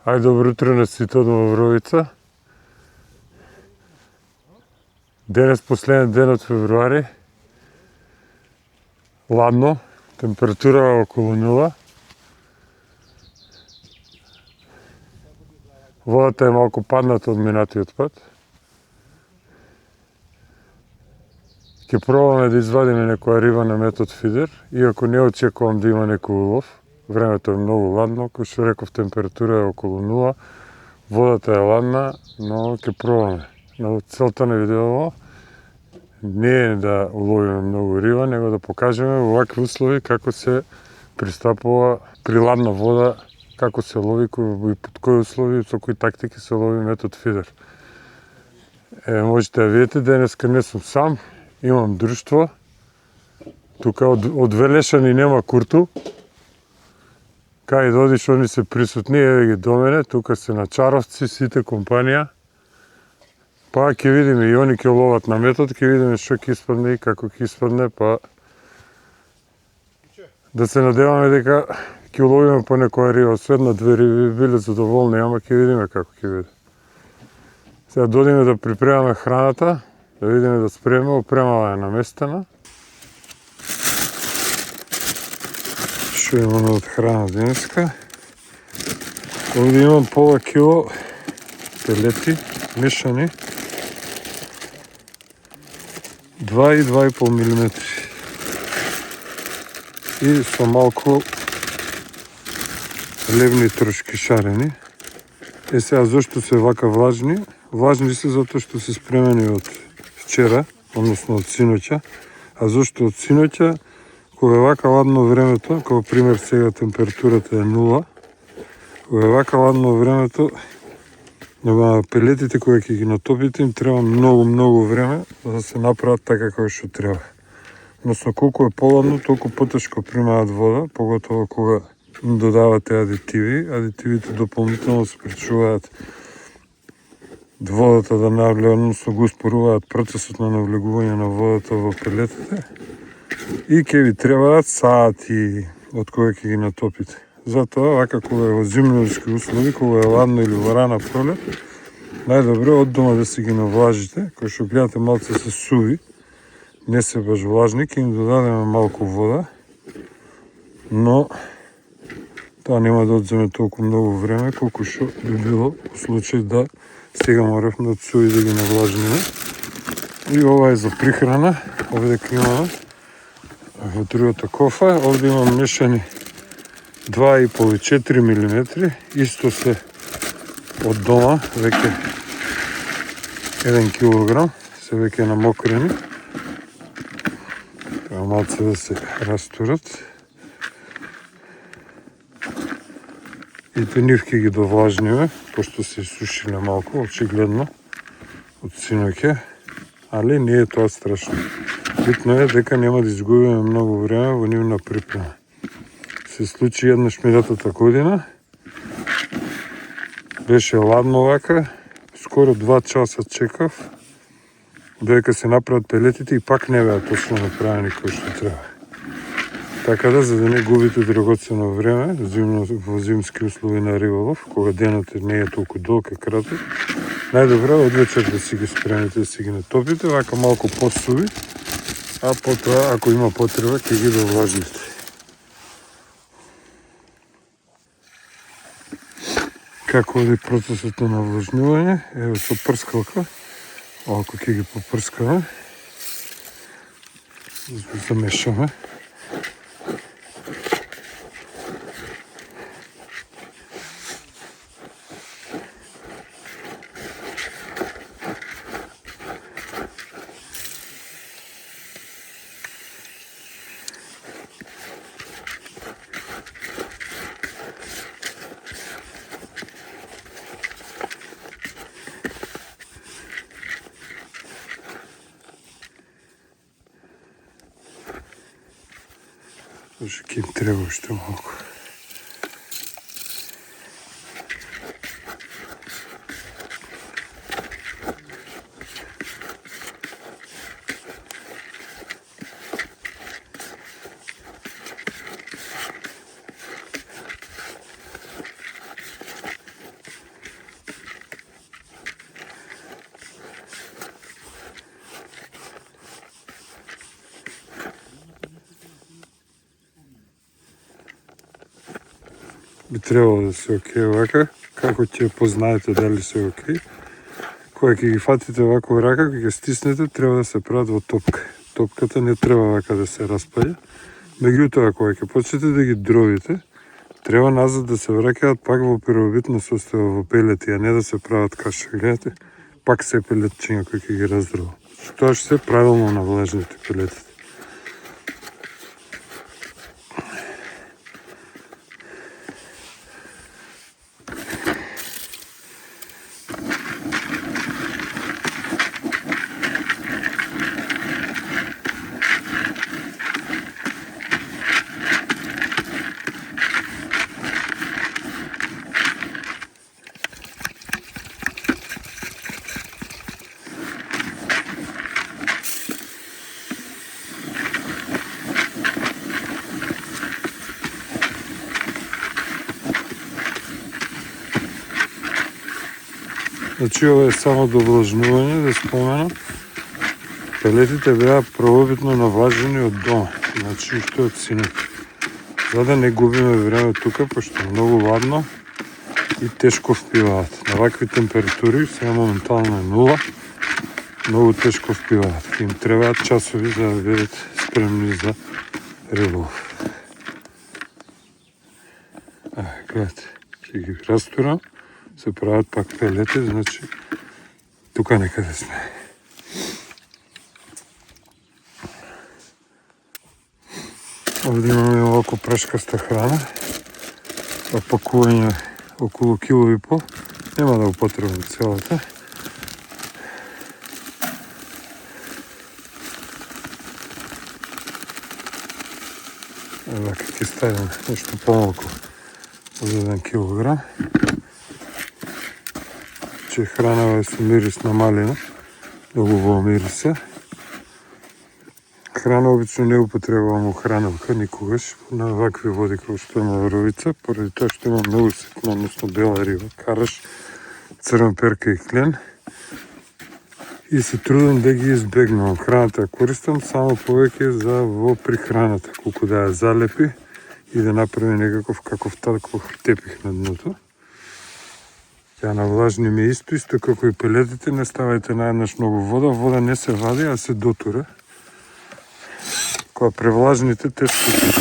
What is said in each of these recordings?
Ајде, добро утро на сите од Мавровица. Денес последен ден од февруари. Ладно, температура околу 0. Водата е малку падната од минатиот пат. Ќе пробаме да извадиме некоја риба на метод фидер, иако не очекувам да има некој улов. Времето е многу ладно, кој што реков, температура е околу 0. Водата е ладна, но ќе пробаме. Но целта на видео не е да уловиме многу риба, него да покажеме во вакви услови како се пристапува при ладна вода, како се лови и под кои услови, со кои тактики се лови метод фидер. Можете да видите, денеска не сум сам, имам друштво. Тука од Велешани нема Курту. Кај да одиш, они се присутни, еве ги до мене, тука се на чаровци, сите компанија. Па ќе видиме и они ќе ловат на метод, ќе видиме што ќе испадне и како ќе испадне, па да се надеваме дека ќе уловиме по некоја риба, со една-две риби биле задоволни, ама ќе видиме како ќе биде. Сега додиме да припремаме храната, да видиме да спреме, опремала е наместена. Што имаме од храна денеска? Овде имам пола кило пелети, мешани, 2 и 2,5 мм. И со малку левни трошки шарени. Сега зошто се вака влажни? Влажни се затоа што се спремени од вчера, односно од синоќа. А зошто од синоќа? Кога е вака ладно времето, како пример сега температурата е 0, кога е вака ладно времето, на пелетите кои ќе ги натопите им треба многу време за да се направат така како што треба. Односно, колку е поладно, толку потешко примаат вода, поготово кога им додавате адитиви. Адитивите дополнително спречуваат водата да навлезе, односно го успоруваат процесот на навлегување на водата во пелетите. И ќе ви требаат сати од кога ќе ги натопите. Затоа, вака кога е во зимнорски услови, кога е ладно или во рана пролет, најдобро е од дома да си ги навлажите, кои што гледате малце се суви, не се баш влажни, ќе им додадеме малку вода, но тоа нема да одземе толку многу време, колку што би било во случај да сега моравме од суви да ги навлажниме. И ова е за прихрана, овде имаме во другата кофа, овде имам мешани 2,5 и 4 мм, исто се од дома, веќе 1 кг, се веќе намокрени. Треба малце да се растурат. И нив ќе ги довлажниме, пошто се сушиле малку, очигледно, од синоќе, али не е тоа страшно. Битно е дека нема да изгубиме многу време во нивна припрема. Се случи еднаш минатата година, беше ладно вака, скоро 2 часа чекав, додека се направат пелетите и пак не беа точно направени кој што треба. Така да, за да не губите драгоцено време во зимски услови на риболов, кога денот не е толку долг и краток, најдобро од вечер да си ги спремите, да си ги натопите, вака малку посуви, а потоа, ако има потреба, ќе ги довлажните. Како оди процесот на навлажнување? Ево со прскалка, малку ќе ги попрскаме, замешаме. Ќе им треба уште малку. би требало да се окей вака. Како ќе познаете дали се окей? Кога ќе ги фатите вака во рака, кога ќе стиснете, треба да се прават во топка. Топката не треба вака да се распаѓа. Меѓутоа, кога ќе почнете да ги дробите, треба назад да се враќаат пак во первобитно состојба во пелети, а не да се прават каша. Гледате, пак се пелетчиња кои ќе ги раздроба. Тоа што се правилно навлажните пелетите. Значи, ова е само довлажнување, да споменам. Пелетите беа првобитно навлажени од дома, значи уште од синот. За да не губиме време тука, пошто е многу ладно и тешко впиваат. На вакви температури, сега моментално е 0, многу тешко впиваат. Им требаат часови за да бидат спремни за риболов. Гледате, ќе ги растурам. Се прават пак пелети, значи тука некаде сме. Овде имаме овако прашкаста храна, пакување околу кило и пол. Нема да употребам целата. Вака ќе ставим нешто помалку за 1 килограм. Че хранава е со мирис на малина, многу во мириса. Храна обично не употребувам хранилка никогаш на вакви води како што има вровица, поради тоа што има многу ситна, односно бела риба, караш, црвен перка и клен. И се трудам да ги избегнувам. Храната користам само повеќе за во прихраната, колку да ја залепи и да направи некаков таков тепих на дното. Ја навлажни ме исто како и пелетите, не ставајте наеднаш многу вода, вода не се вади, а се дотура. Кога превлажните, тешко се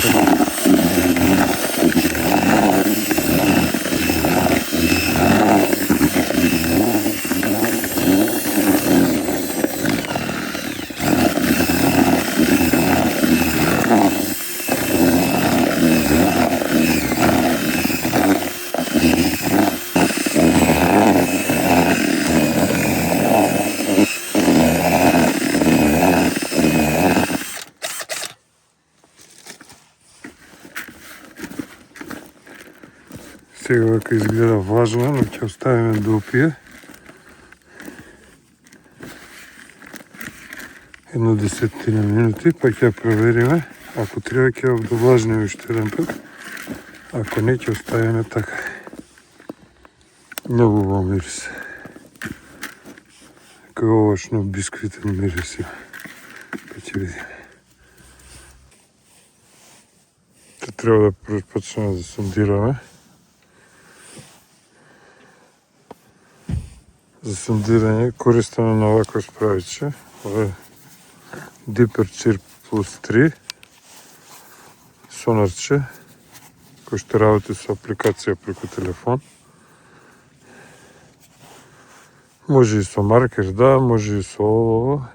сега вака изгледа влажна, но ќе оставиме да опие. 1/10 минути, па ќе провериме. Ако треба ќе ја довлажниме уште еден пат. Ако не, ќе оставиме така. Многу во мирис. Како овошно бисквитен мирис има. Па ќе видиме. Треба да почнеме да сондираме. За сондирање користаме на овако справиче. Ова е Dipper Chirp Plus 3 сонарче, кој што работи со апликација преку телефон. Може и со маркер, да, може и со олово.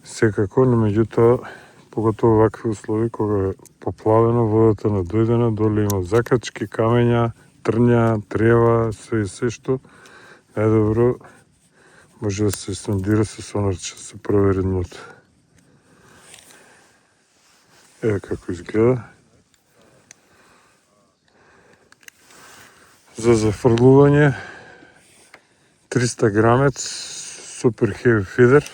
Секако, но меѓутоа, поготово вакви услови, кога е поплавено, водата надојдена, доле има закачки, камења, трња, трева, се што најдобро може да се сондира со сонарче, да се провери дното. Еве како изгледа. За зафрлување 300 грамец супер хеви фидер,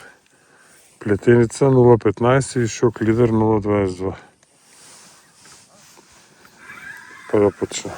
плетеница 0,15 и шок лидер 0,22. Па да почнем.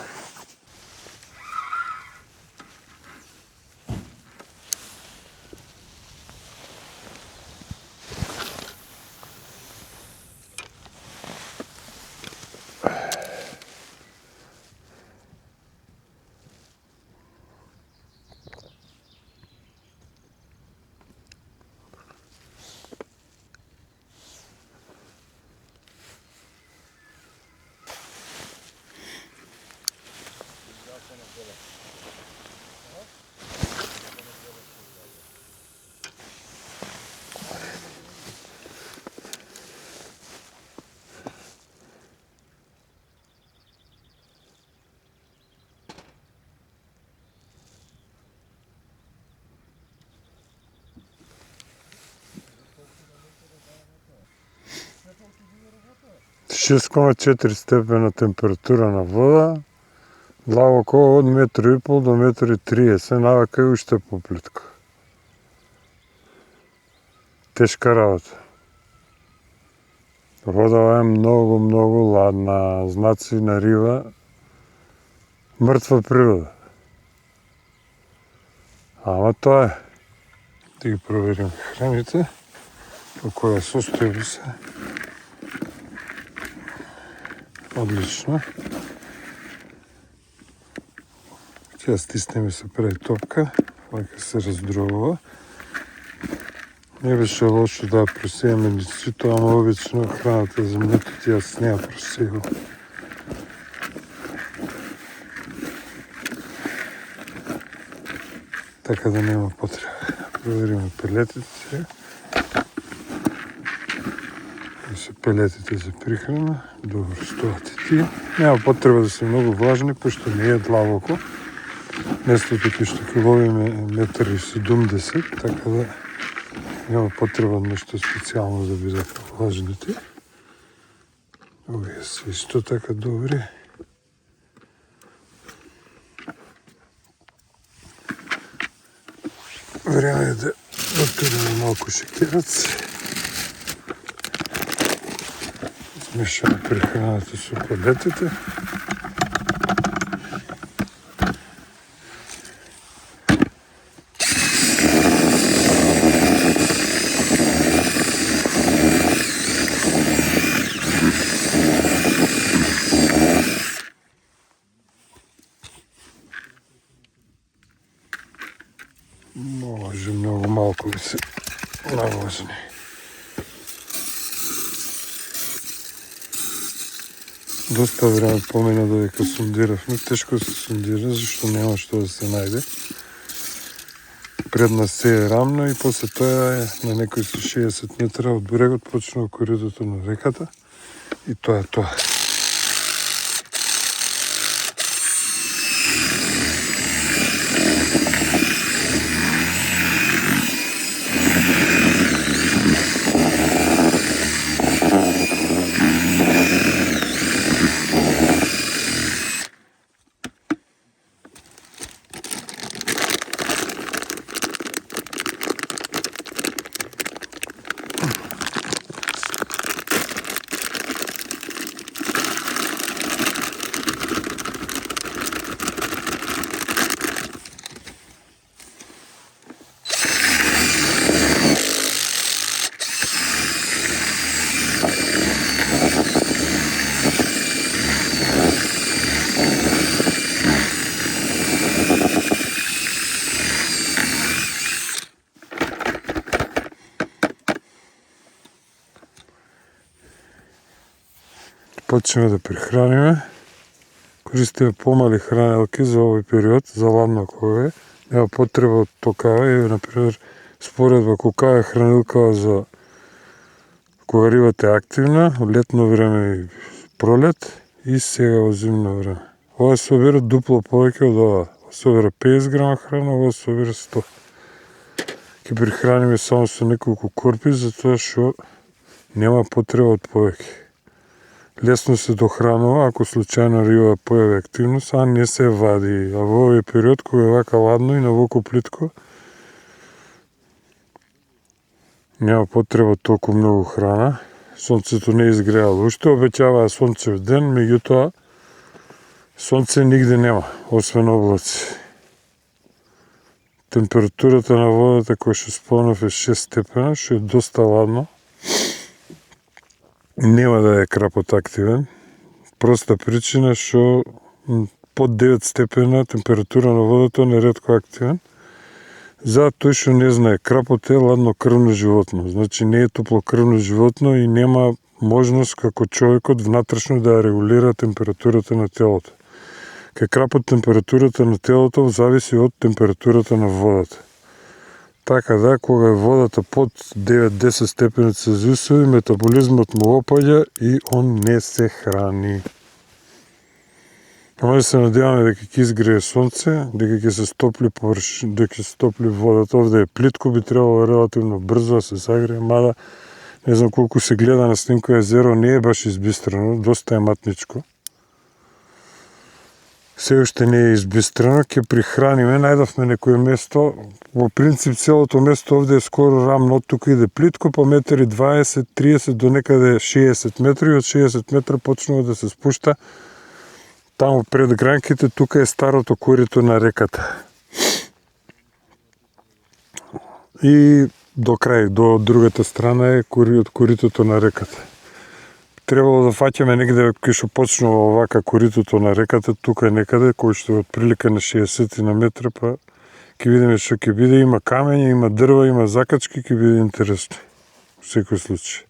6,4 степена температура на вода, длабоко од 1,5 м до 1,30 м, навака и уште поплитко. Тешка работа. Водава е многу ладна, знаци на риба, мртва природа. Ама тоа е. Да ги проверим храните, по која состојби се. Одлично. Ќе стиснеме се прави топка, вака се раздробува. Не беше лошо да просееме ни сито, ама обично храната за млето јас не ја просеевам. Така да нема потреба. Провериме пелетите сега. Пелетите за прихрана, добро стоат и тие. Нема потреба да се многу влажни, пошто не е длабоко. Местото кој што ќе ловиме 1,70 м, така да нема потреба нешто специјално да бидат влажните. Овие се исто така добри. Време е да отидеме малку шекерец. Смешаме прехраната со пелетите. Може многу малку да се навлажни. Доста време помина додека сондиравме. Тешко се сондира, зашто нема што да се најде. Пред нас се е рамно и после тоа е на некои 60 метра од брегот почнува коридото на реката и тоа е тоа. Почнеме да прехраниме. Користиме помали хранелки за овој период, за ладно кога е. Нема потреба од токава и, например, споредба која е хранилка за кога рибата е активна, летно време и пролет и сега во зимно време. Ова се собира дупло повеќе од ова. Собира 50 грама храна, ова собира 100. Ке прихраниме само со неколку корпи, затоа што нема потреба од повеќе. Лесно се дохранува ако случајно риба појави активност, а не се вади. А во овој период кога е вака ладно и навоку плитко, нема потреба толку многу храна. Сонцето не изгреало. Уште обеќаваа сонцев ден, меѓутоа сонце нигде нема, освен облаци. Температурата на водата, која што спомнав, е 6 степена, што е доста ладно. Нема да е крапот активен. Проста причина што под 9 степена температура на водата неретко активен. За тој што не знае, крапот е ладнокрвно животно. Значи не е топлокрвно животно и нема можност како човекот внатрешно да ја регулира температурата на телото. Кај крапот температурата на телото зависи од температурата на водата. Така да, кога е водата под 9-10 степени Целзиусови, метаболизмот му опаѓа и он не се храни. Може да се надеваме дека ќе изгрее сонце, дека ќе се стопли дека ќе се стопли водата. Овде е плитко, би требало релативно брзо да се загрее, мада Не знам колку се гледа на снимка, езеро не е баш избистрено, доста е матничко. Се уште не е избистрено, ќе прихраниме, најдовме некој место. Во принцип целото место овде е скоро рамно, од тука иде плитко, по метри 20-30 до некаде 60 метри, од 60 метра почнува да се спушта. Таму пред гранките, тука е старото корито на реката. И до крај, до другата страна е коритото на реката. Требало да фаќаме негде кај што почнува овака коритото на реката, тука некаде, кој што е отприлика на 60 на метра, па ќе видиме што ќе биде. Има камења, има дрва, има закачки, ќе биде интересно. Во секој случај.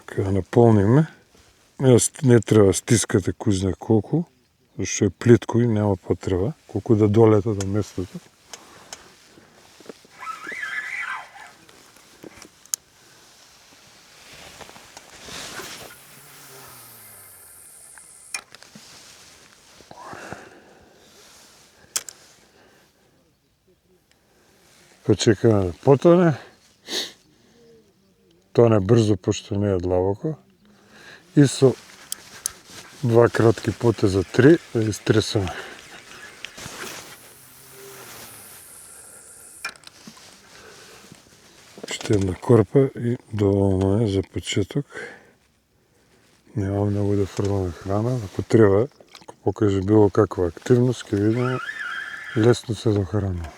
Кога наполниме, не треба стискате кузна колку, зашто е плитко и нема потреба, колку да долета до местото. Почекаме да потоне. Тоне брзо, пошто не е длабоко. И со два кратки потеза, 3, да ги стресаме. Уште една корпа и доволно е за почеток. Нема многу да фрламе храна. Ако треба, ако покаже било каква активност, ќе видиме, лесно се дохранува.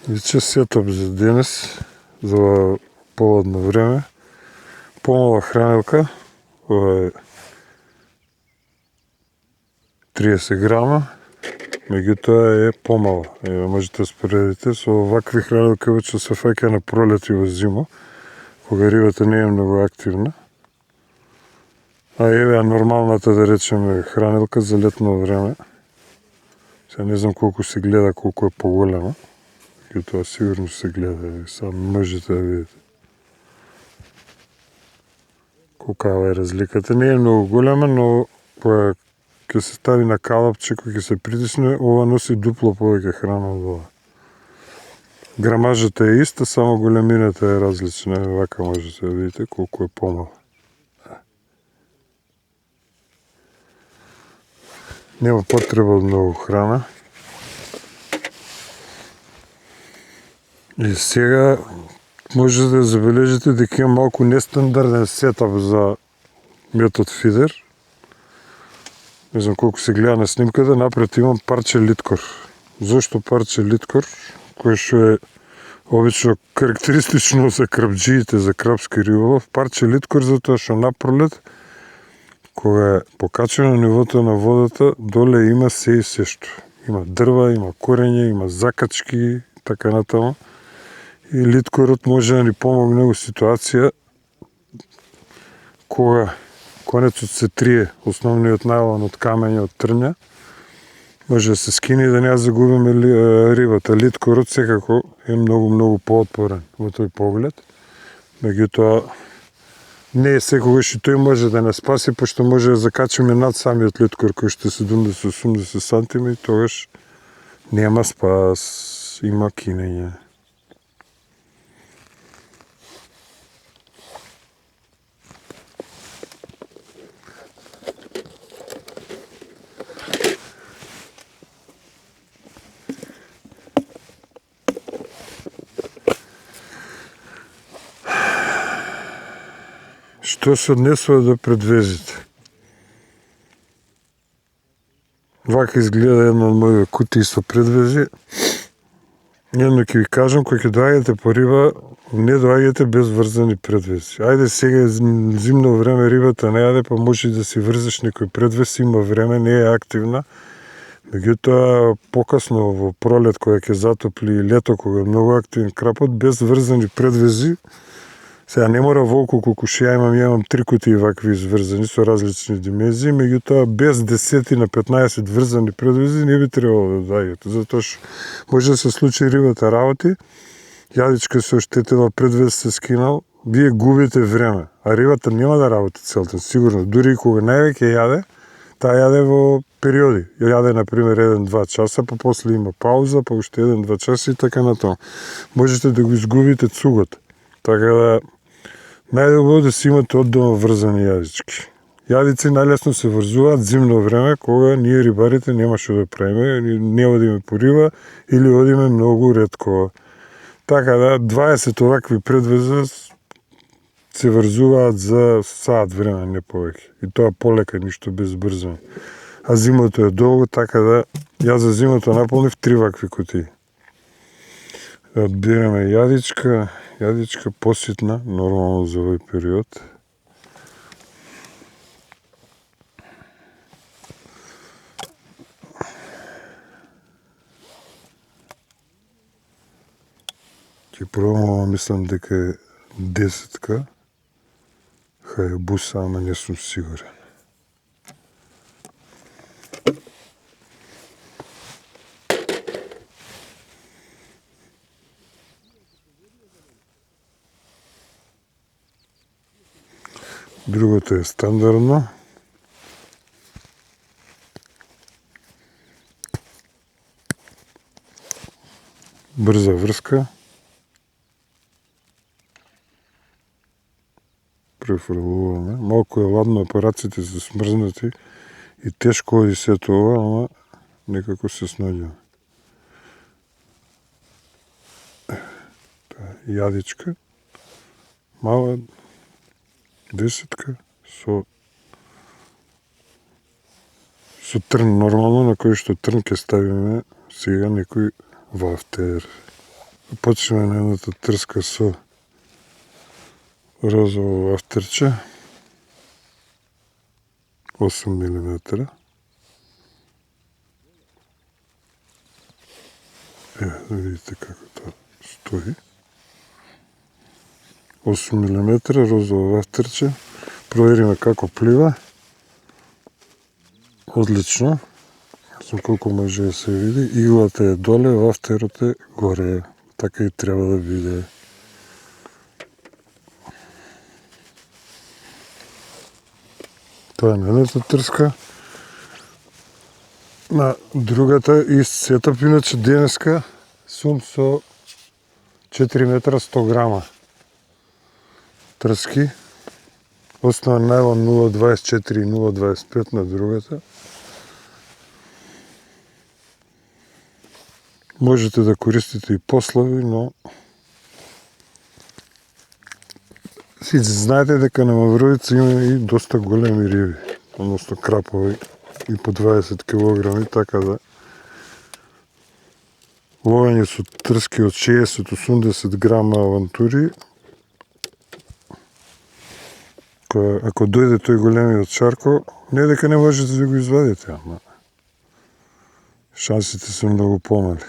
Виче сетап за денес, за поладно време. Помала хранилка, ова е 30 грама, меѓутоа е помала. Можете да споредите со овакви хранилки што се фаќа на пролет и во зима, кога рибата не е многу активна. А еве нормалната, да речеме, хранилка за летно време. Сега не знам колку се гледа, колку е поголема. И тоа сигурно се гледа, сам можете да видите. Колкава е разликата. Не е многу голема, но ќе се стави на калапче, кој ќе се притисне, ова носи дупло повеќе храна од ова. Грамажата е иста, само големината е различна. Вака можете да видите колку е помала. Нема потреба од многу храна. И сега можете да забележите дека има малку нестандарден сетап за метод фидер. Не знам колку се гледа на снимката, напред имам парче литкор. Зошто парче литкор? Кој што е обично карактеристично за крапџиите, за крапски риболов. Парче литкор затоа што напролет, кога е покачено нивото на водата, доле има се и сешто. Има дрва, има корење, има закачки, така натаму. И литкорот може да ни помогне во ситуација кога конецот се трие, основниот најлон од камења, од трња, може да се скине и да не ја загубиме рибата. Литкорот секако е многу поотпорен во тој поглед. Меѓутоа, не е секогаш и тој може да не спаси, пошто може да закачиме над самиот литкор, кој што е 70-80 сантими, и тогаш нема спас, има кинење. Што се однесува до предвезите? Вака изгледа една од моите кутии со предвези. Едно ќе ви кажам, кога ќе доаѓате по риба, не доаѓате без врзани предвези. Ајде сега е зимно време, рибата не јаде, па може да си врзеш некој предвез, има време, не е активна. Меѓутоа, покасно во пролет, кога ќе затопли, лето, кога е многу активен крапот, без врзани предвези, сега не мора волку колку што ја имам 3 кутии вакви изврзани со различни димензии, меѓутоа без 10 на 15 врзани предвези не би требало да доаѓате, затоа што може да се случи рибата работи, јадичка се оштетила, предвез се скинал, вие губите време, а рибата нема да работи цел ден, сигурно. Дури и кога највеќе јаде, таа јаде во периоди. Јаде, например, 1-2 часа, па после има пауза, па уште 1-2 часа и така натаму. Можете да го изгубите цугот. Така да, најдобро да си имате оддома врзани јадички. Јадици најлесно се врзуваат зимно време, кога ние рибарите нема што да правиме, не одиме по риба или одиме многу ретко. Така да, 20 овакви предвеза се врзуваат за саат време, не повеќе. И тоа полека, ништо без брзање. А зимото е долго, така да ја за зимото наполнив 3 вакви кутии. Одбираме јадичка поситна, нормално за овој период. Ќе пробам, мислам дека е 10-ка. Хајабуса, ама не сум сигурен. Другото е стандардно. Брза врска. Префрлуваме. Малку е ладно, апараците се смрзнати и тешко оди сето ова, ама некако се снаѓаме. Јадичка, мала 10-ка со трн нормално, на кој што трн ќе ставиме сега некој вафтер. Почнеме на едната трска со розово вафтерче 8 мм. Да видите како тоа стои. 8 мм розово вафтерче. Провериме како плива. Одлично. Колку може да се види. Иглата е доле, вафтерот е горе. Така и треба да биде. Тоа е на едната трска. На другата и сетап, иначе денеска сум со 4 метра 100 грама трски. Основен најлон 0,24 и 0,25 на другата. Можете да користите и послави, но си знаете дека на Мавровица има и доста големи риби, односно крапови и по 20 кг, така да ловење со трски од 60-80 грама авантури, ако дојде тој големиот шарко, не дека не можете да го извадите, ама шансите се многу помали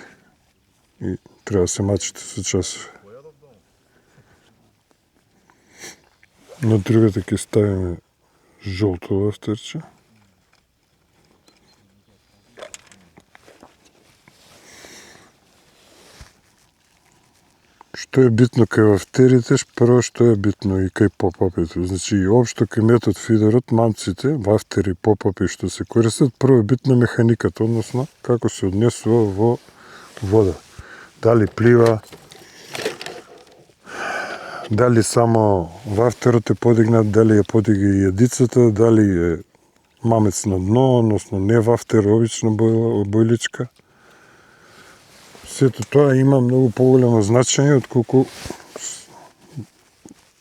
и треба да се мачите со часове. На другата ќе ставиме жолто вафтерче. Што е битно кај вафтерите, прво што е битно и кај попапите. Значи, и општо кај метод фидерот, мамците, вафтери, попапи што се користат, прво е битно механиката, односно како се однесува во вода. Дали плива, дали само вафтерот е подигнат, дали ја подига и јадицата, дали е мамец на дно, односно не вафтер, обична бојличка. Сето тоа има многу поголемо значење отколку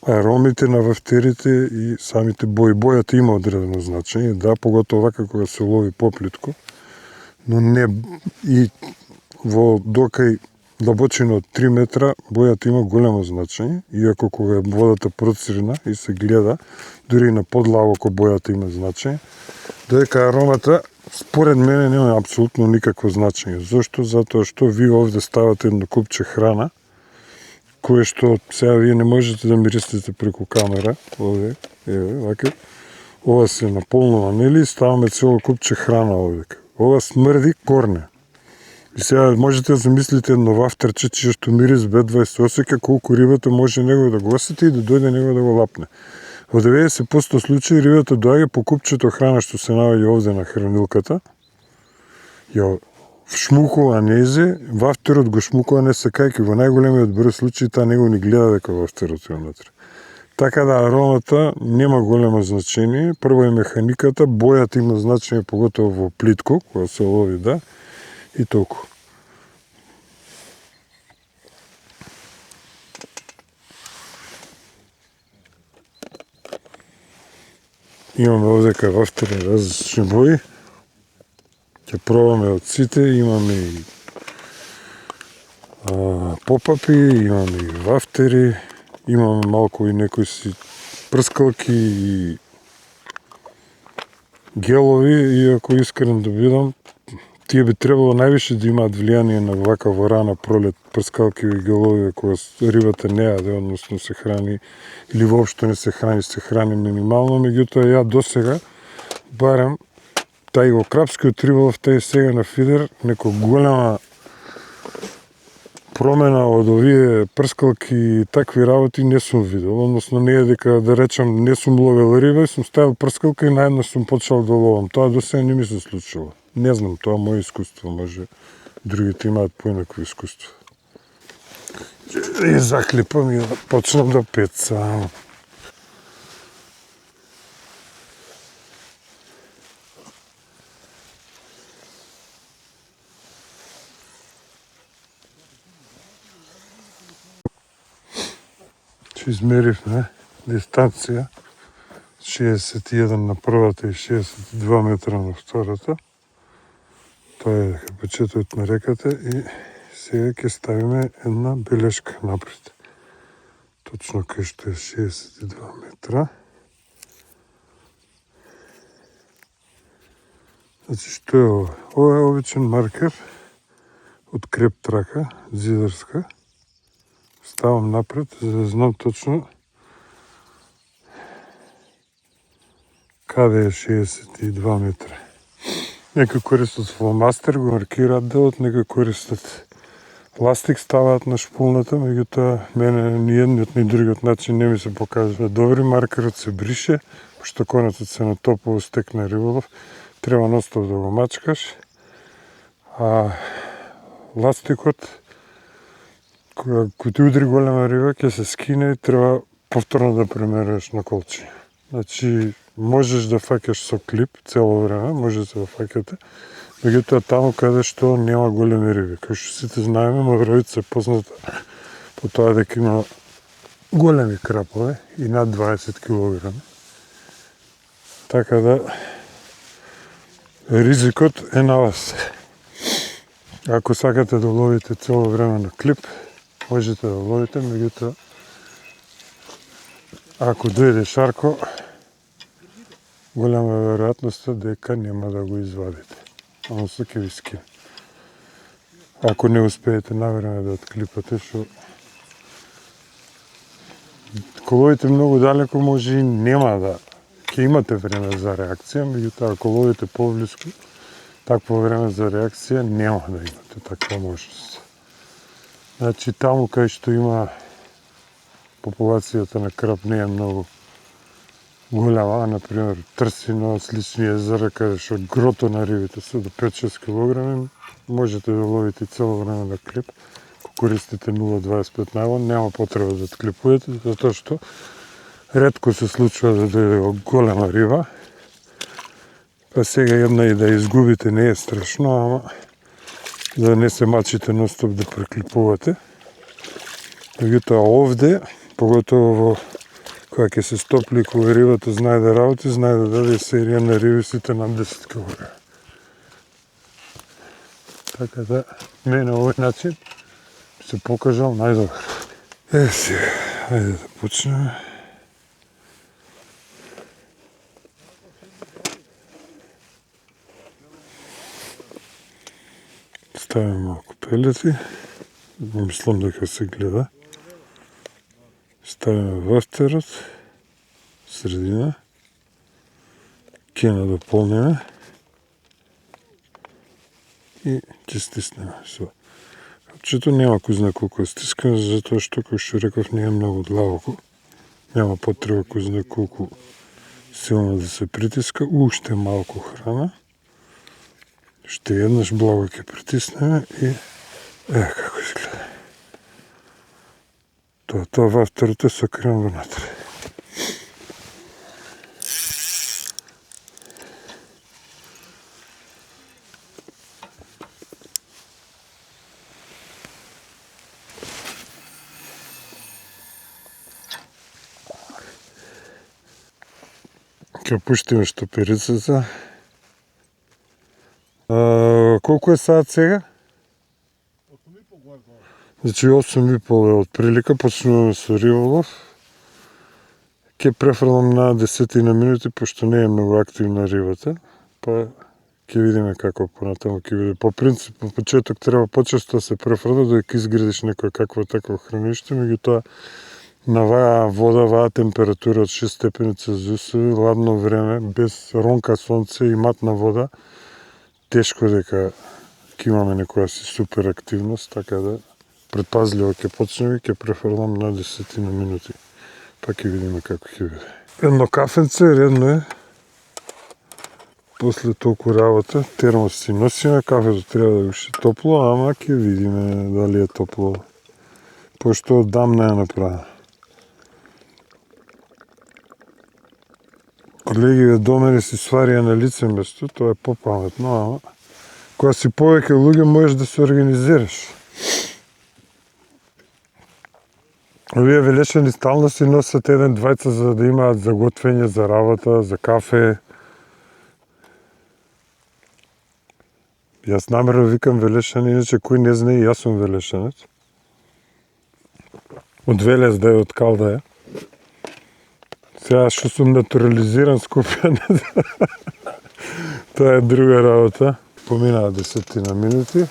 аромите на вафтерите и самите бои. Бојата има одредено значење, да, поготово вака кога се лови поплитко, но не и во докај длабочина од 3 метра бојата има големо значење, иако кога е водата процирна и се гледа, дури и на подлабоко бојата има значење, додека аромата според мене нема апсолутно никакво значење. Зошто? Затоа што ви овде ставате едно купче храна, кое што сега вие не можете да мирисите преку камера, овде, еве, вака, ова се наполнува, нели, ставаме цело купче храна овде. Ова смрди корне. И сега можете да замислите едно вафтерче, чие што мирис бедва и се осеќа колку рибата може него да го осети и да дојде него да го лапне. Во 90% случаи рибата доаѓа по купчето храна што се наоѓа овде на хранилката, ја шмукува незе, вафтерот го шмукува не сакајќи, во најголемиот број случаи таа него ни гледа дека вафтерот е внатре. Така да аромата нема големо значение, прво е механиката, бојата има значење поготово во плитко, кога се лови, да, и толку. Имаме овдека вафтери различни бои. Ќе пробаме од сите, имаме и попапи, имаме и вафтери, имаме малку и некои си прскалки и гелови, и ако искрен да бидам, тие би требало највише да имаат влијание на вака во рана пролет, прскалки и гелови, кога рибата не јаде, односно се храни, или воопшто не се храни минимално, меѓутоа ја досега, барем, тај го крапскиот риболов, тај сега на фидер, некоја голема промена од овие прскалки и такви работи не сум видел, односно не е дека да речам не сум ловел риба, сум ставил прскалка и наеднаш сум почел да ловам. Тоа до сега не ми се случило. Не знам, тоа е моје искуство, може другите имаат поинакво искуство. И заклипам и почнам да пецам. Измеривме дистанција 61 на првата и 62 метра на втората. Тоа е дека почетокот на реката и сега ќе ставиме една белешка напред. Точно кај што е 62 метра. Значи што е ова? Ова е обичен маркер од креп трака, зидарска. Ставам напред, за да знам точно каде е 62 метра. Некои користат фломастер, го маркираат делот, некои користат ластик, ставаат на шпулната, меѓутоа мене ни едниот ни другиот начин не ми се покажува добри. Маркерот се брише, пошто конецот се натопува стекна риболов, треба ностоп да го мачкаш, а ластикот кога ти удри голема риба, ќе се скине и треба повторно да премеруваш на колчи. Значи, можеш да фаќаш со клип цело време, може да се фаќате, меѓутоа таму каде што нема големи риби. Кај што сите знаеме, Мавровица е позната по тоа дека има големи крапове и над 20 кг. Така да, ризикот е на вас. Ако сакате да ловите цело време на клип, можете да ловите, меѓутоа ако дојде шарко, голема е веројатноста дека нема да го извадите. Односно ќе ви скине. Ако не успеете навреме да отклипате, што ако ловите многу далеко, може и нема да ќе имате време за реакција, меѓутоа ако ловите поблиску, такво време за реакција нема да имате таква можност. Значи, таму кај што има популацијата на крап не е многу голема, например Трсино, слични езера, каде што грото на рибите се до 5-6 кг, можете да ловите цело време на клип. Ако користите 0,25 најлон, нема потреба да отклипувате, затоа што ретко се случува да дојде голема риба. Па сега една и да изгубите не е страшно, ама да не се мачите ностоп да преклипувате. Меѓутоа овде, поготово во кога ќе се стопли, кога рибата знае да работи, знае да даде серија на риби сите над 10 кг. Така да, мене овој начин се покажал најдобар. Сега, ајде да почнеме. Ставиме малку пелети, мислам дека се гледа. Ставиме вафтерот, средина, ќе надополниме. и ќе стиснеме со. Чето нема кој знае колку стискам, затоа што, кој што реков, не е многу длабоко. Нема потреба кој знае колку силно да се притиска. Уште малку храна. Ще еднаш благо ќе притиснеме и како изгледа. Тоа вафтерото со крем внатре. Ќе пуштиме штоперицата. Колку е саат сега? 8:30 горе. Значи 8:30 е од прилика, почнуваме со риболов. Ќе префрлам на 10 минути, пошто не е многу активна рибата, па ќе видиме како понатаму ќе биде. По принцип, по почеток треба почесто да се префрла, додека изградиш некој какво такво хранилиште, меѓутоа на ваа вода, ваа температура од 6 степени Целзиусови, ладно време, без ронка сонце и матна вода, тешко дека ќе имаме некоја си супер активност, така да предпазливо ќе почнеме и ќе префрлам на 10 минути. Па ќе видиме како ќе биде. Едно кафенце, редно е. После толку работа, термос си носиме, кафето треба да уште топло, ама ќе видиме дали е топло. Пошто дамна е направена. Колегиве до мене си сварија на лице место, тоа е попаметно, ама кога си повеќе луѓе можеш да се организираш. Овие велешани стално си носат еден-двајца за да имаат за готвење, за работа, за кафе. Јас намерно викам велешани, иначе кој не знае, јас сум велешанец. Од Велес да е, од Кал да е. Сега што сум натурализиран Скопјан, тоа е друга работа. Поминаа 10 минути,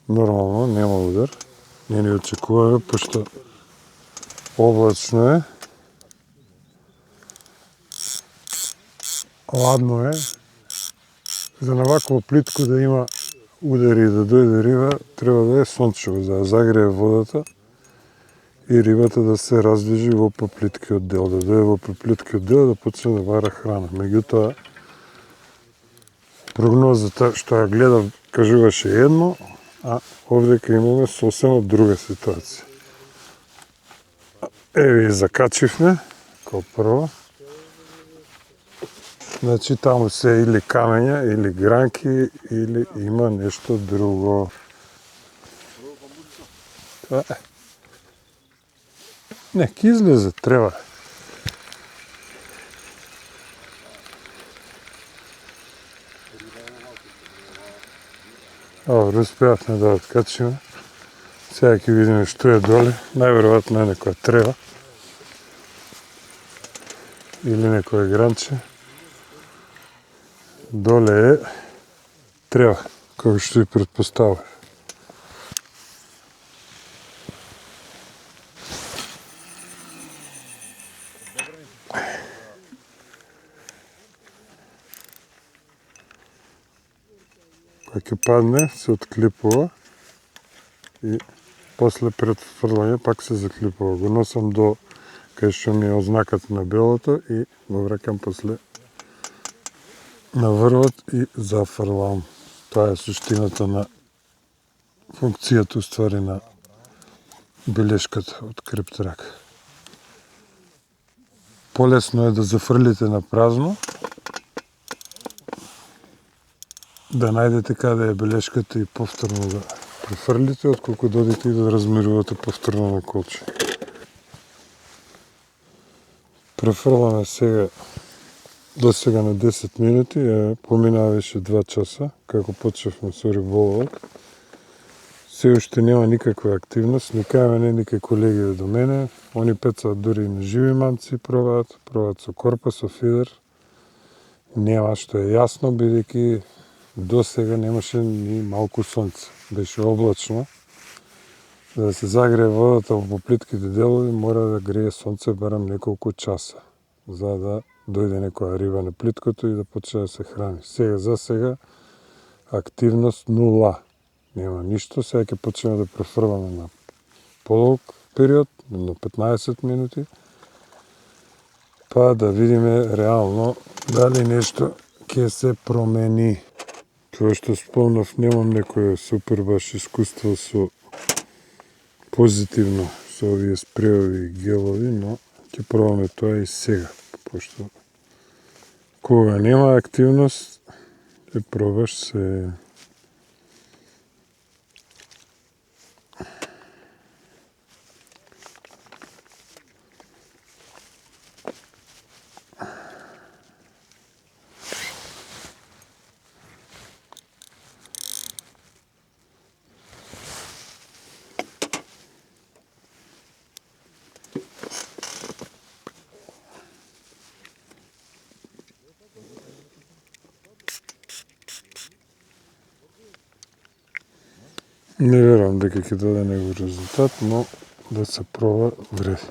нормално, нема удар. Не ни очекуваме, пошто облачно е. Ладно е. За на вакво плитко да има удари и да дојде риба, треба да е сончево, за да загрее водата и рибата да се раздвижи во поплиткиот дел, да дојде во поплиткиот дел да почне да вара храна. Меѓутоа, прогнозата што ја гледав кажуваше едно, а овдека имаме сосема друга ситуација. Еве и закачивме, како прво. Значи таму се или камења, или гранки, или има нешто друго. Тоа е. Не, ќе излезе, треба. Успеавме да откачиме. Сега ќе видиме што е доле. Најверојатно е некоја трева. Или некој гранче. Доле е трева, како што и предпоставав. Кога ќе падне, се отклипува и после пред фрлање пак се заклипува. Го носам до кај што ми е ознаката на белото и го вракам после на врвот и зафрлам. Тоа е суштината на функцијата уствари на белешката од криптрак. Полесно е да зафрлите на празно, да најдете каде е белешката и повторно да префрлите, отколку додите и да размерувате повторно на колче. Префрламе сега до сега на 10 минути, поминаа веќе 2 часа, како почнавме со риболовот. Се уште нема никаква активност, никај не никај колеги до мене, они пецаат дури и на живи мамци пробаат со корпа, со фидер. Нема, што е јасно, бидејќи до сега немаше ни малку сонце. Беше облачно. За да се загрее водата во плитките делови, мора да грее сонце барем неколку часа, за да дојде некоја риба на плиткото и да почне да се храни. Сега, за сега, активност 0. Нема ништо, сега ќе почнеме да префрламе на подолг период, на 15 минути, па да видиме реално дали нешто ќе се промени. Тоа што спомнав, немам некој супер баш искуство со позитивно со овие спреови и гелови, но ќе пробаме тоа и сега, пошто кога нема активност, ќе пробаш се. Не верувам дека ќе даде негов резултат, но да се проба вреди.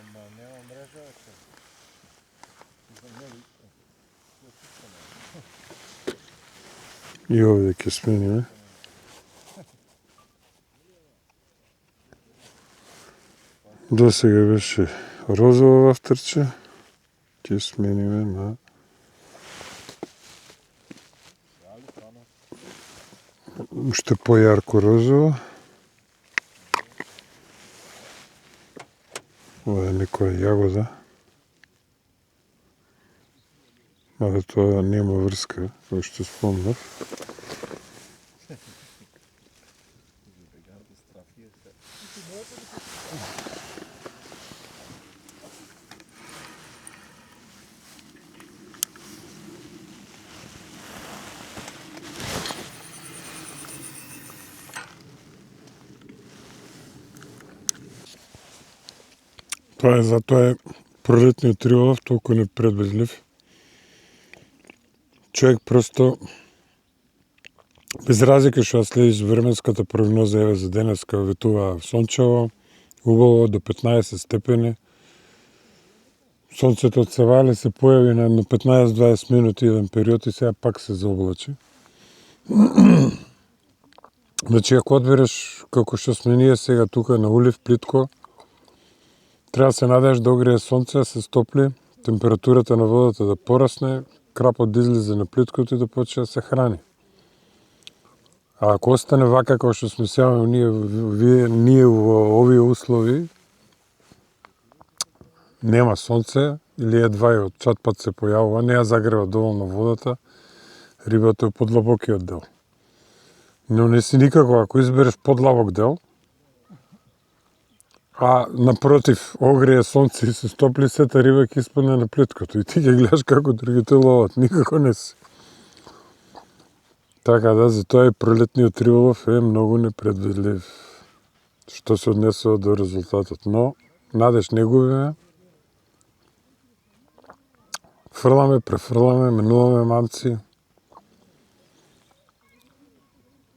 Ама нема мрежа, И овде ќе смениме. До сега беше розово вафтерче, ќе смениме на уште појарко розово. Ова е некоја јагода. Мада тоа нема врска, кој што спомнав. Тоа е затоа е пролетниот риболов толку непредвидлив. Човек просто без разлика што следиш временската прогноза, еве за денеска ветува сончево, убаво до 15 степени. Сонцето од се вали, се појави на 15-20 минути еден период и сега пак се заоблачи. Значи, ако одбереш како што сме ние сега тука на улив плитко, треба да се надееш да огрее сонце, да се стопли, температурата на водата да порасне, крапот да излезе на плиткото и да почне да се храни. А ако остане вака како што сме сега ние во овие услови, нема сонце или едва и од чат-пат се појавува, не ја загрева доволно водата, рибата е подлабокиот дел. Но не си никако, ако избереш подлабок дел, а напротив, огрее сонце и се стопли, сета риба ќе испадне на плиткото и ти ќе гледаш како другите ловат, никако не си. Така да, затоа и пролетниот риболов е многу непредвидлив, што се однесува до резултатот. Но, надеж не губиме, фрламе, префрламе, менуваме мамци,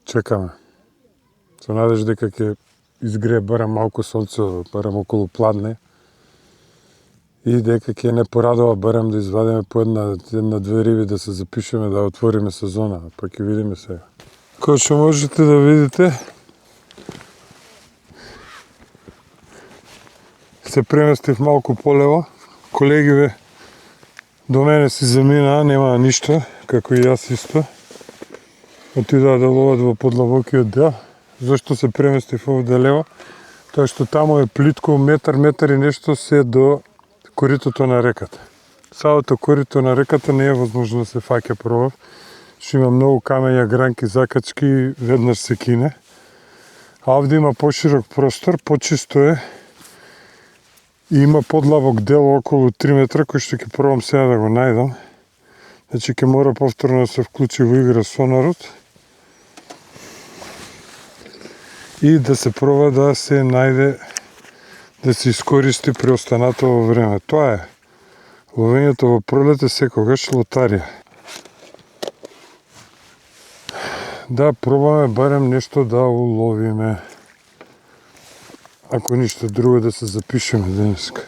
чекаме. Со надеж дека ќе изгрее барем малку сонце, барем околу пладне, и дека ќе не порадува барем да извадиме по една-две риби да се запишеме да отвориме сезона, па ќе видиме сега. Кој што можете да видите, се преместив малку полево, колегиве до мене си заминаа, немаа ништо, како и јас исто. Отидоа да ловат во подлабокиот дел. Зошто се преместив овде лево? Тоа што таму е плитко, метар и нешто се до коритото на реката. Самото корито на реката не е возможно да се фаќа пробав, што има многу камења, гранки, закачки, веднаш се кине. А овде има поширок простор, почисто е. И има подлабок дел околу 3 метра, кој што ќе пробам сега да го најдам. Значи ќе мора повторно да се вклучи во игра сонарот. И да се проба да се најде, да се искористи преостанатово време. Тоа е. Ловењето во пролет е секогаш лотарија. Да пробаме барем нешто да уловиме. Ако ништо друго да се запишеме денеска.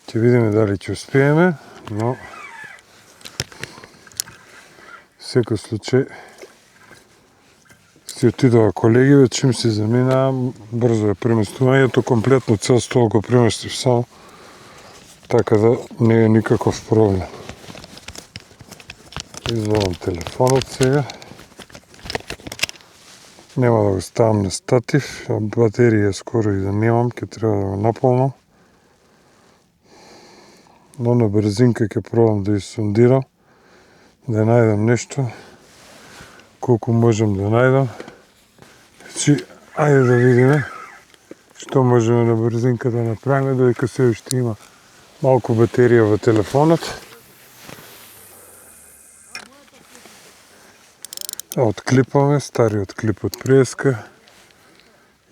Ќе видиме дали ќе успееме, но секој случај си отидува колегиве, чим си заминаа, брзо е преместувањето, комплетно цел стол го преместив само, така да не е никаков проблем. Извадам телефонот сега. Нема да го ставам на статив, батерија скоро и да немам, ќе треба да го наполнам. Но на брзинка ќе пробам да изсондирам, да најдам нешто, колку можам да најдам. Значи, ајде да видиме што можеме на брзинка да направиме, додека се уште има малку батерија во телефонот. Отклипаме стариот клип од преска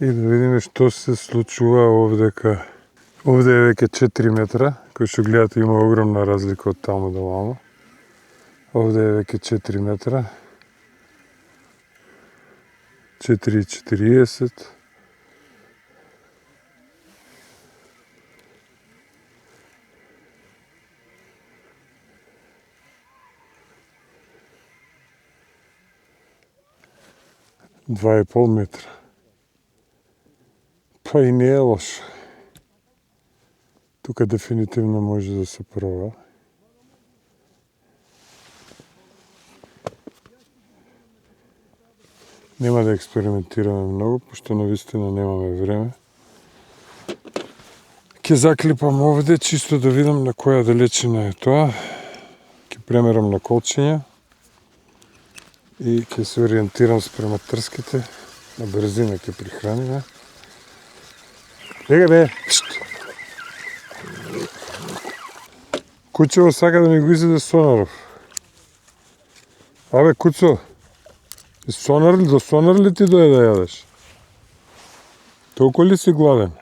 и да видиме што се случува овдека. Овде е веќе 4 метра, кој што гледате има огромна разлика од таму до вамо. Овде е веќе 4 метра. 4,40. Два и пол метра. Па и не е лошо. Тука дефинитивно може да се проба. Нема да експериментираме многу, пошто навистина немаме време. Ќе заклипам овде, чисто да видам на која далечина е тоа. Ќе премерам на колчиња и ќе се ориентирам спрема трските. На брзина ќе прихраниме. Еге бе! Куцево сака да ми го изеде сонаров. Абе, Куцо, до сонар ли ти дојде да јадеш? Толку ли си гладен?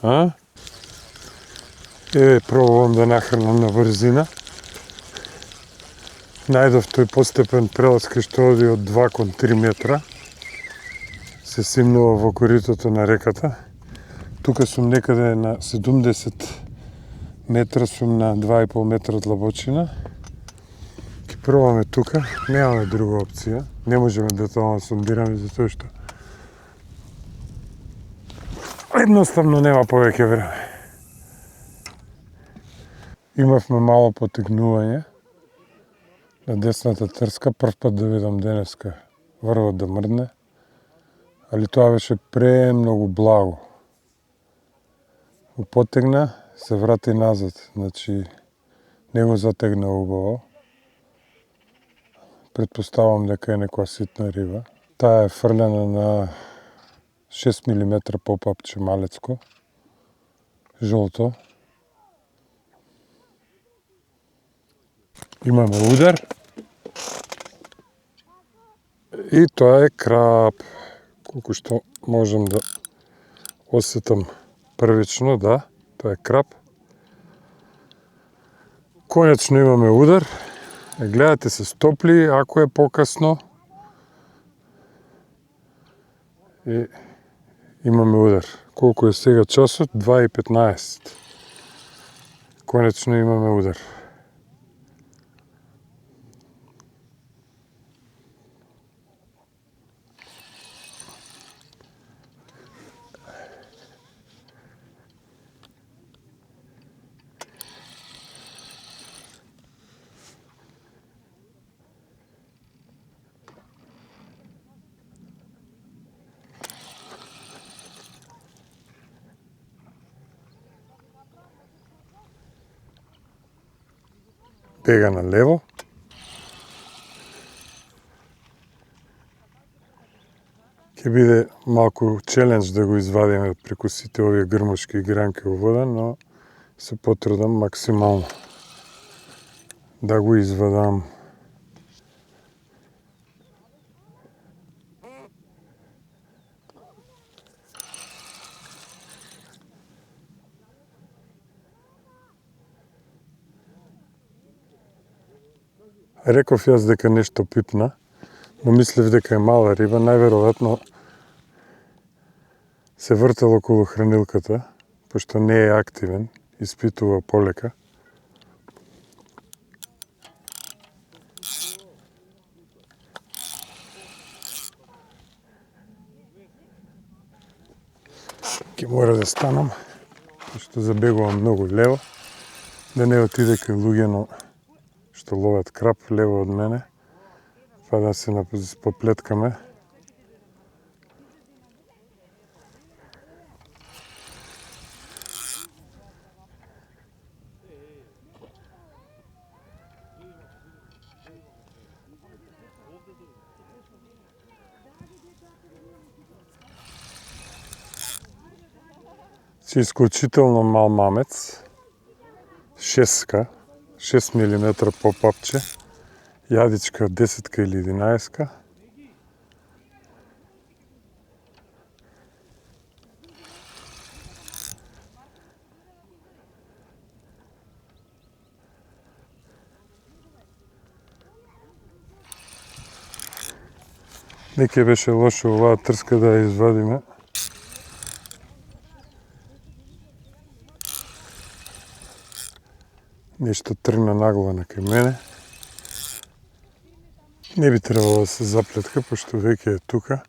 А? Пробувам да нахранам на брзина. Најдов тој постепен прелаз кај што оди од 2 кон 3 метра. Се симнува во коритото на реката. Тука сум некаде на 70 метра, сум на 2,5 метра длабочина. Ќе пробаме тука, немаме друга опција. Не можеме детално да сондираме затоа што едноставно нема повеќе време. Имавме мало потегнување на десната трска, прв пат да видам денеска врвот да мрдне, али тоа беше премногу благо. Го потегна, се врати назад, значи не го затегна убаво. Предпоставам дека е некоја ситна риба. Таа е фрлена на 6 мм попапче малецко, жолто. Имаме удар. И тоа е крап. Колку што можам да осетам првично, да, тоа е крап. Конечно имаме удар. Гледате се стопли, ако е покасно. И имаме удар. Колку е сега часот? 2:15. Конечно имаме удар. Бега на лево. Ќе биде малку челендж да го извадиме преку сите овие грмушки и гранки во вода, но се потрудам максимално да го извадам. Реков јас дека нешто пипна, но мислев дека е мала риба, најверојатно се вртел околу хранилката, пошто не е активен, испитува полека. Ќе мора да станам, пошто забегувам многу лево, да не отиде кај луѓето што ловат крап лево од мене, па да се поплеткаме. Си исклучително мал мамец, 6 мм попапче, јадичка 10 или 11. Не ќе беше лошо оваа трска да ја извадиме. Нешто тргна наглана кај мене. Не би требало да се заплетка, пошто веќе е тука,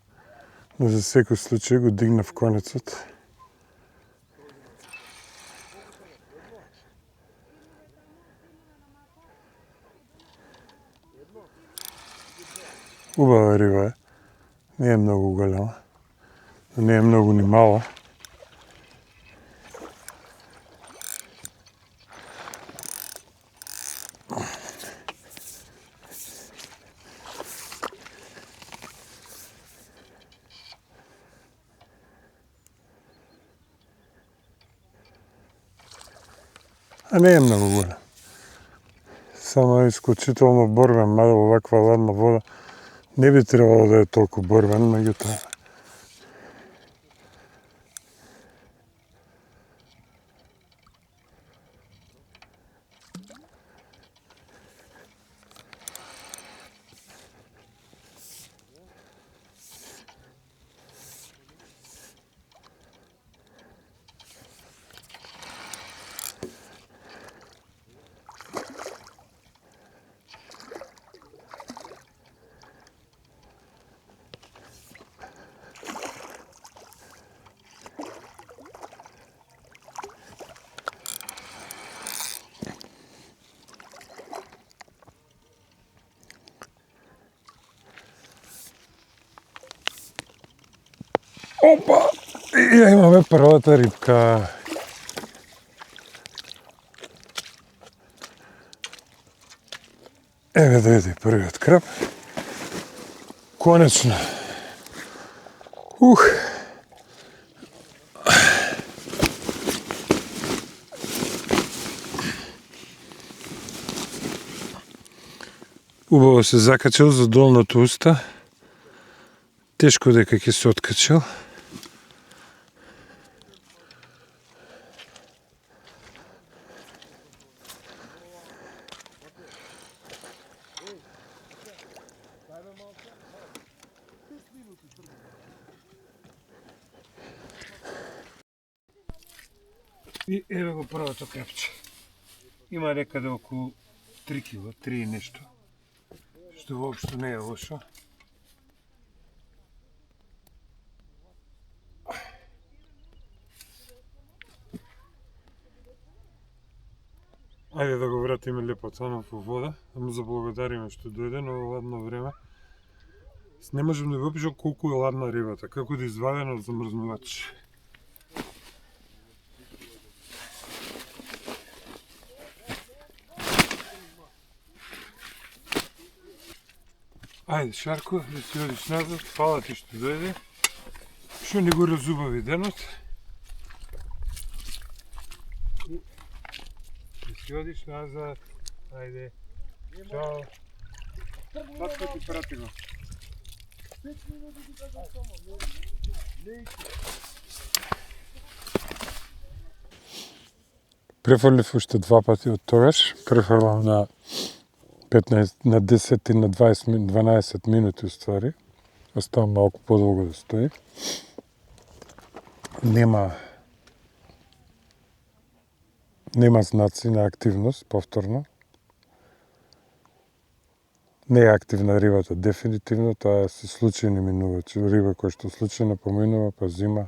но за секој случај го дигнав конецот. Убава риба е, не е многу голема, но не е многу ни мала. А не е многу голем. Само е исклучително борбен, мада во ваква ладна вода не би требало да е толку борбен, меѓутоа опа! И ја имаме првата рибка. Еве дојде првиот крап. Конечно. Убаво се закачал за долното уста. Тешко дека ќе се откачал. И еве го првото крапче. Има некаде околу 3 кила, 3 и нешто. Што воопшто не е лошо. Ајде да го вратиме Лепотанов во вода, да му заблагодариме што дојде на ово ладно време. Не можем да го опишам колку е ладна рибата, како да извадена од замрзнувач. Ајде, Шарко, да си одиш назад, фала ти што дојде. одлично ни го разубави денот. И си одиш назад. Ајде. Чао. Татко ти прати го. Префрлив уште 2 пати од тогаш. Префрлам на 15, на 10 и на 12 минути уствари. Оставам малку подолго да стои. Нема знаци на активност, повторно. Не е активна рибата, дефинитивно, тоа се случајни минувачи. Риба која што случајно поминува, па зима.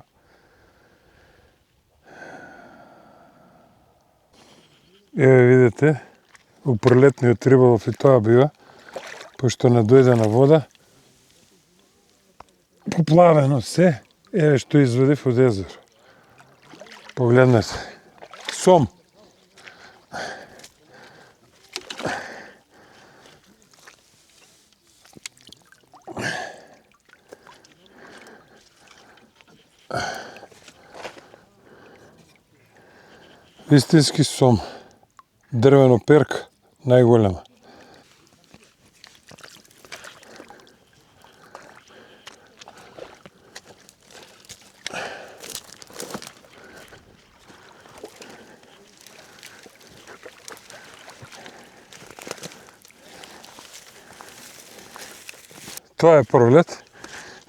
Еве видите, упрлетниот риболов и тоа бива, пошто надојдена вода, поплавено се, еве што извадив од езеро. Погледнете. Сом. Вистински сом. Дрвено перка, најголема. Тоа е пролет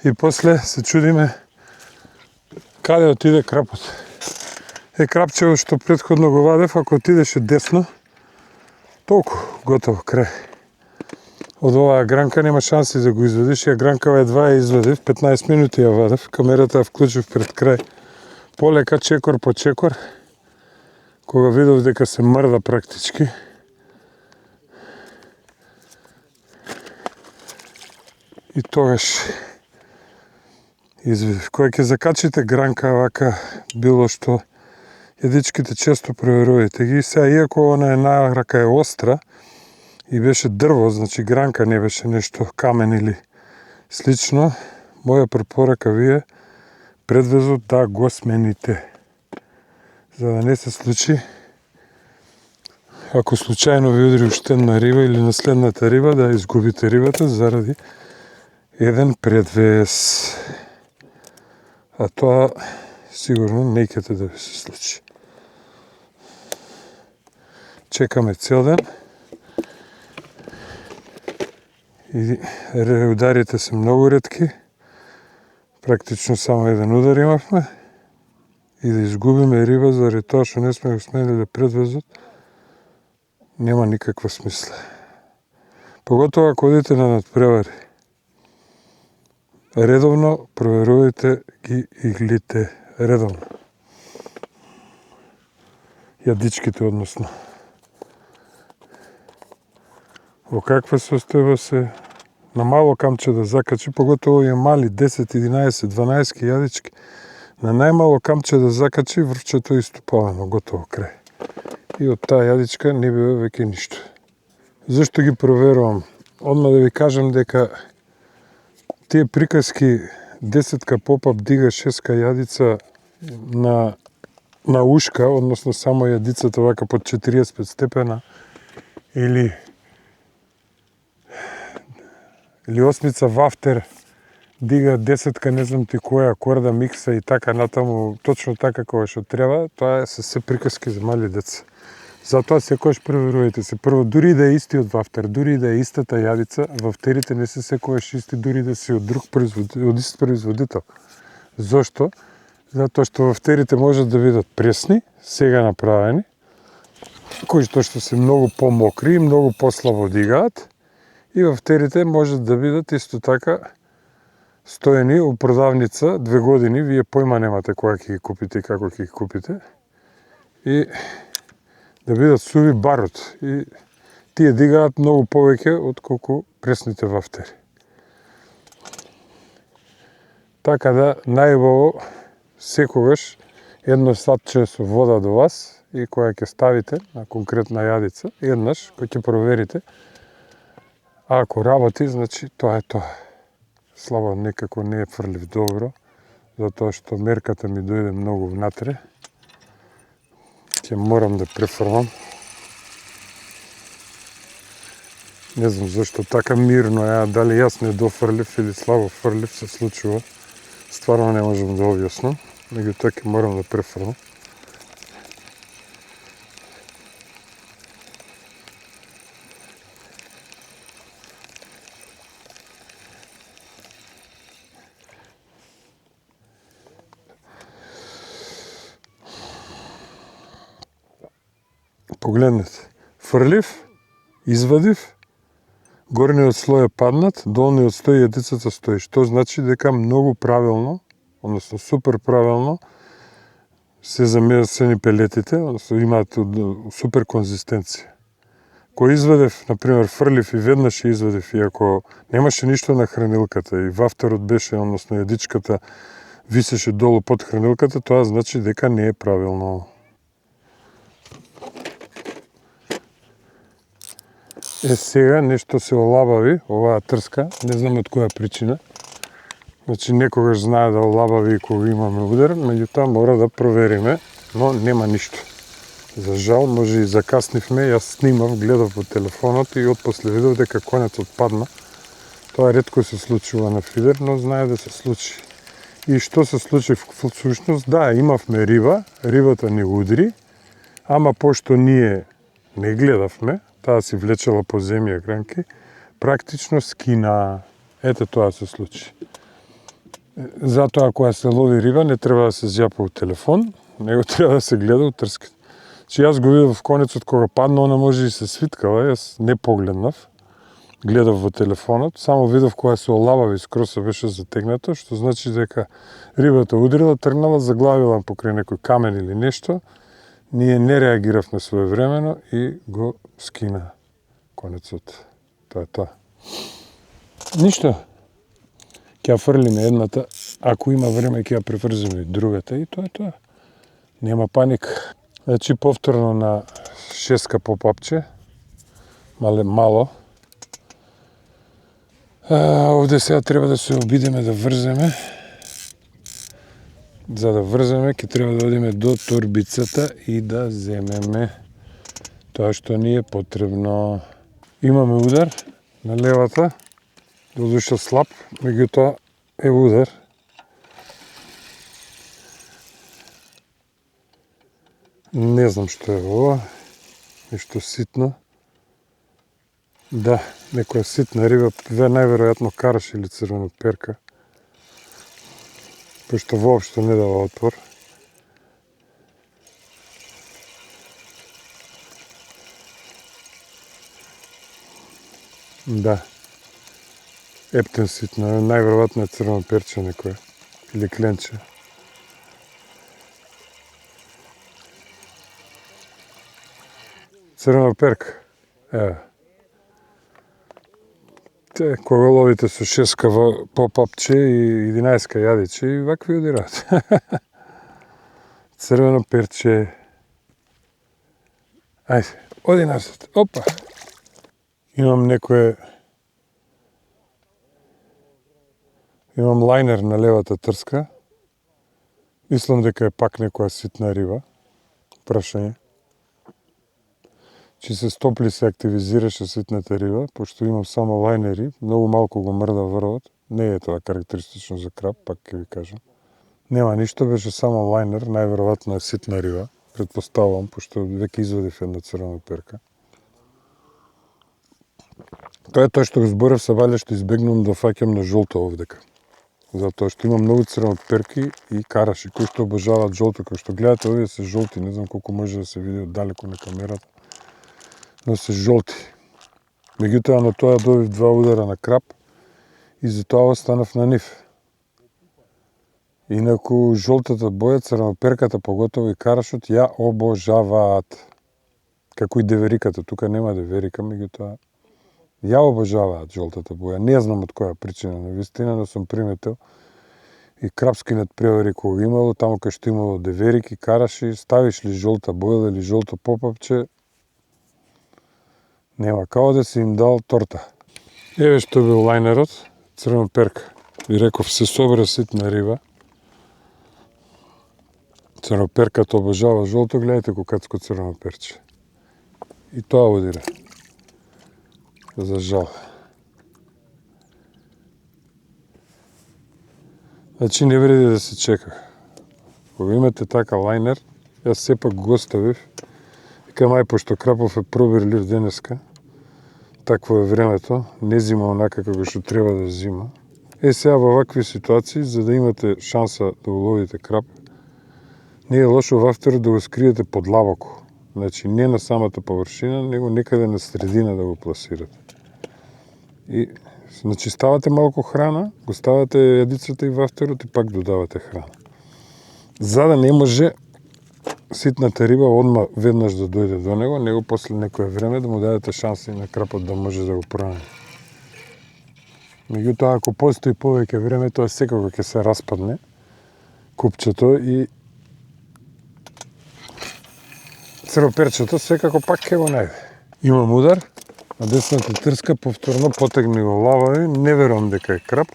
и после се чудиме каде отиде крапот. Крапчево што претходно го вадев, ако отидеше десно, толку, готово, крај. Од оваа гранка нема шанси да го извадиш, ја гранкава едва ја извадив, 15 минути ја вадев, камерата ја вклучив пред крај. Полека, чекор по чекор, кога видов дека се мрда практички. И тогаш извадив. Кога ќе закачите гранка вака, било што, јадичките често проверувајте ги. Сега, иако она е нарака е остра и беше дрво, значи гранка не беше нешто камен или слично, моја препорака ви е предвезот да го смените. За да не се случи, ако случајно ви удри уштенна риба или на следната риба, да изгубите рибата заради еден предвез. А тоа сигурно не ќе да ви се случи. Чекаме цел ден и ударите се многу ретки. Практично само еден удар имавме и да изгубиме риба заради тоа што не сме го смениле предвезот, нема никаква смисла. Поготово ако одите на надпревари. Редовно проверувајте ги иглите. Редовно. Јадичките, односно. Во каква состојба се, на мало камче да закачи, поготово е мали 10, 11, 12 јадички, на најмало камче да закачи, врвчето е истопавано, готово, крај. И од таа јадичка не бива веќе ништо. Зашто ги проверувам? Одма да ви кажам дека тие приказки 10 попап дига 6 јадица на ушка, односно само јадицата вака под 45 степена, или осмица вафтер дига 10 не знам ти која корда микса и така натаму, точно така кога што треба, тоа се се приказки за мали деца. Затоа секогаш проверувајте се. Прво, дури да е истиот вафтер, дури да е истата јадица, вафтерите не се секогаш исти, дури да се од друг производител, од ист производител. Зошто? Затоа што вафтерите можат да бидат пресни, сега направени, кои што се многу помокри и многу послабо дигаат, и вафтерите можат да бидат исто така стоени у продавница 2 години, вие појма немате кога ќе ги купите и како ќе ги купите, и да бидат суви барут. И тие дигаат многу повеќе отколку пресните вафтери. Така да, најубаво секогаш едно сатче со вода до вас и која ќе ставите на конкретна јадица, еднаш кој ќе проверите, ако работи, значи тоа е тоа. Слабо некако не е фрлив добро, затоа што мерката ми дојде многу внатре. Ќе морам да префрлам. Не знам зашто така мирно е, дали јас не дофрлив или слабо фрлив се случува. Стварно не можам да објаснам, меѓутоа ќе морам да префрлам. Погледнете, фрлив, извадив, горниот слој е паднат, долниот стои, јадицата стои, што значи дека многу правилно, односно супер правилно, се ни пелетите, односно имаат супер конзистенција. Кој извадев, например, фрлив и веднаш ја извадив, и ако немаше ништо на хранилката и вафтерот беше, односно јадичката висеше долу под хранилката, тоа значи дека не е правилно. Сега нешто се олабави, оваа трска, не знам од која причина. Значи некогаш знае да олабави и кога имаме удар, меѓутоа мора да провериме, но нема ништо. За жал, може и закаснивме, јас снимав, гледав во телефонот и отпосле видов дека конецот падна. Тоа ретко се случува на фидер, но знае да се случи. И што се случи во сушност? Да, имавме риба, рибата ни удри, ама пошто ние не гледавме, таа си влечела по земја гранки, практично скина. Ете тоа се случи. Затоа кога се лови риба не треба да се зјапа у телефон, него треба да се гледа у трските. Че јас го видов конецот кога падна, она може и се свиткала, јас не погледнав, гледав во телефонот, само видов кога се олабави, скроз се беше затегнато, што значи дека рибата удрила, тргнала, заглавила покрај некој камен или нешто, ние не реагиравме своевремено и го скина конецот. Тоа е тоа. Ништо. Ќе ја фрлиме едната, ако има време ќе ја преврзиме и другата и тоа е тоа. Нема паника. Значи повторно на 6 попапче, мало. Овде сега треба да се обидеме да врземе. За да врземе, ќе треба да одиме до торбицата и да земеме тоа што ни е потребно. Имаме удар на левата, додуша слаб, меѓутоа е удар. Не знам што е ова, нешто ситно. Да, некоја ситна риба, најверојатно караш или црвена перка. Пошто воопшто не дава отпор. Да. Ептен ситно, најверојатно е црвено перче некоја. Или кленче. Црвена перка. Еве. Кога ловите со 6 попапче и 11 јадиче и вакви удираат. Црвено перче. Ајде, оди назад. Опа. Имам лајнер на левата трска. Мислам дека е пак некоја ситна риба. Прашање. Че се стопли се активизираше ситната риба, пошто имам само лајнери, многу малку го мрда врвот. Не е тоа карактеристично за краб, пак ќе ви кажам. Нема ништо, беше само лајнер, најверојатно е ситна риба, предпоставувам, пошто веќе извадив една црвена перка. Тоа е тоа што го зборев се валја што избегнувам да фаќам на жолто овдека. Затоа што имам многу црвени перки и караши кои што обожаваат жолто, кои што гледате овие се жолти, не знам колку може да се види од далеку на камерата. Но се жолти. Меѓутоа на тоа добив 2 удара на краб и затоа останав на нив. Инаку жолтата боја, црвеноперката, поготово и карашот ја обожаваат. Како и девериката, тука нема деверика, меѓутоа ја обожаваат жолтата боја. Не знам од која причина, на вистина, но сум приметил и крапски надпревари кога имало, таму кај што имало деверики, караши, ставиш ли жолта боја или жолто попапче, нема, као да си им дал торта. Еве што бил лајнерот, црвена перка. И реков, се собра ситна риба. Црноперката обожава жолто, гледате кокацко црвено перче. И тоа одира. За жал. Значи не вреди да се чека. Кога имате така лајнер, јас сепак го оставив. Викам, ај, пошто крапов е пробирлив денеска, такво е времето, не зима онака како што треба да зима. Сега во вакви ситуации, за да имате шанса да уловите крап, не е лошо вафтерот да го скриете подлабоко. Значи не на самата површина, него некаде на средина да го пласирате. И значи ставате малку храна, го ставате јадицата и вафтерот и пак додавате храна. За да не може ситната риба одма веднаш да дојде до него после некое време да му дадете шанса и на крапот да може да го пронајде. Меѓутоа, ако постои повеќе време, тоа секако ќе се распадне купчето и црвоперчето секако пак ќе го најде. Имам удар, на десната трска повторно потегни го лавави, не верувам дека е крап.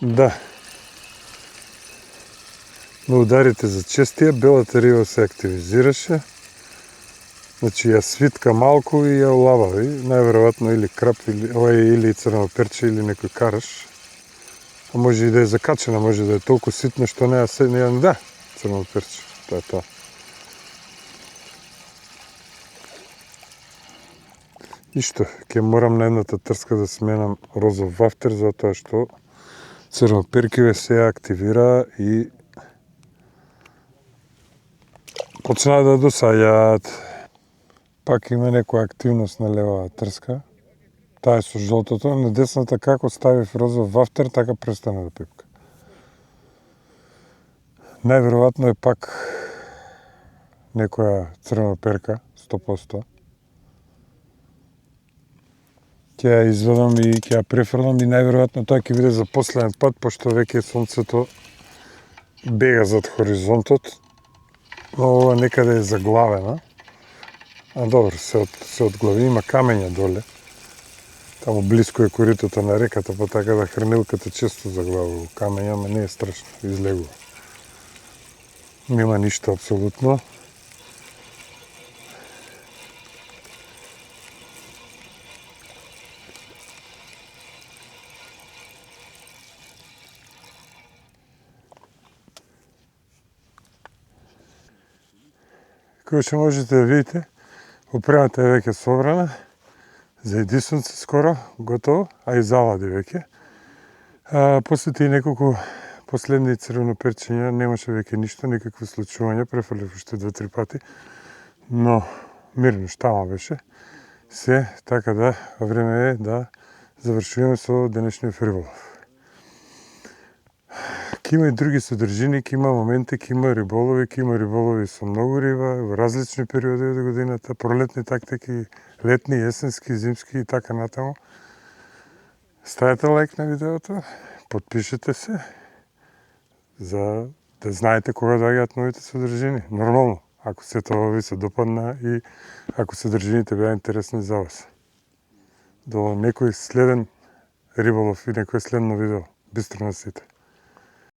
Да. Но ударите за честија, белата риба се активизираше. Значи ја свитка малку и ја улавави, најверојатно или крап, или црвено перче, или некој караш. А може и да е закачена, може да е толку ситно што не да, црвено перче, тоа е тоа. И што, ќе морам на едната трска да сменам розов вафтер, затоа што црвоперкиве се активира и почнаа да досаѓаат. Пак има некоја активност на левава трска. Таа е со жолтото, на десната како ставив розов вафтер, така престана да пипка. Најверојатно е пак некоја црвоперка, 100%. Ќе ја извадам и ќе ја префрлам и најверојатно тоа ќе биде за последен пат, пошто веќе сонцето бега зад хоризонтот, но ова некаде е заглавена. А добро, се одглави, има камења доле. Таму блиско е коритото на реката, па така да хранилката често заглавува камења, ама не е страшно, излегува. Нема ништо апсолутно. Кој што можете да видите, опремата е веќе собрана, за едисонце скоро, готово, а и залади веќе. После тие неколку последни црвеноперчења немаше веќе ништо, никакви случувања, префрлив уште 2-3 пати, но мирно штама беше. Се, така да, време е да завршуваме со денешниот риболов. Ке има и други содржини, ке има моменти, ке има риболови со многу риба, во различни периоди од годината, пролетни тактики, летни, есенски, зимски и така натаму. Ставете лайк на видеото, потпишете се, за да знаете кога доаѓаат новите содржини. Нормално, ако се тоа ви се допадна и ако содржините беа интересни за вас. До некој следен риболов и некој следно видео. Бистро на сите.